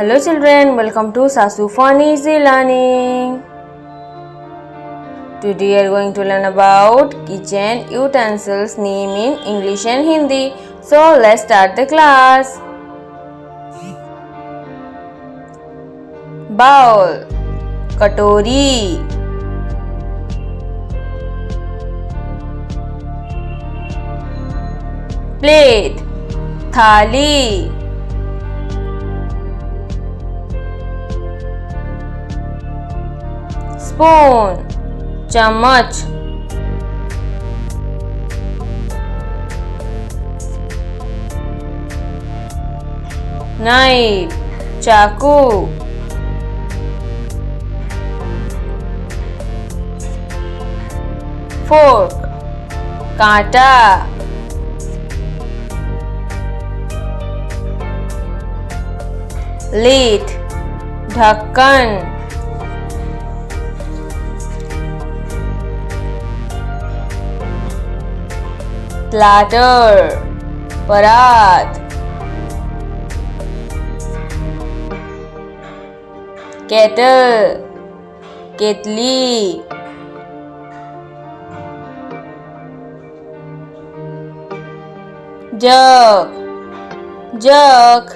Hello children, welcome to Sasu Fun Easy Learning. Today we are going to learn about kitchen utensils name in English and Hindi. So let's start the class. Bowl, katori, plate, thali, spoon, चम्मच, knife, चाकू, fork, कांटा, lead, ढक्कन, platter, परात, kettle, केतली, जग, जग,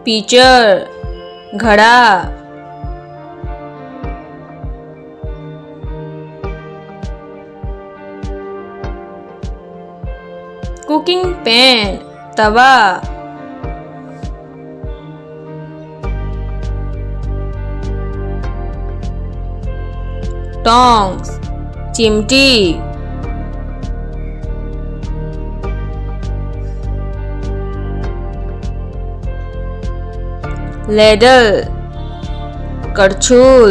picture, घड़ा, cooking pan, तवा, tongs, चिमटी, ladle, करछुल,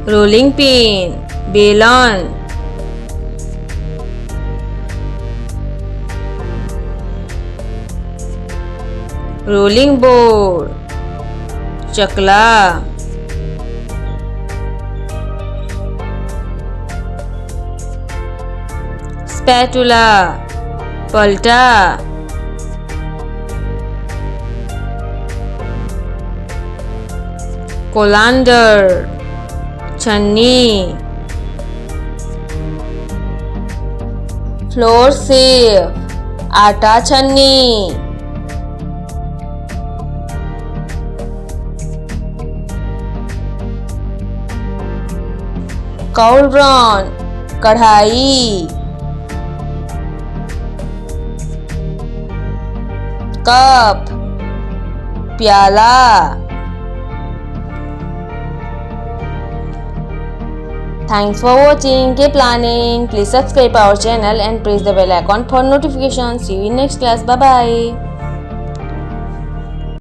rolling pin, बेलन, rolling board, चकला, स्पैटुला, पलटा, कोलांडर, छन्नी, फ्लोर सेफ, आटा छन्नी, कौल्ड्रॉन, कढ़ाई, कप, प्याला. Thanks for watching. Keep learning. Please subscribe our channel and press the bell icon for notifications. See you in next class. Bye bye.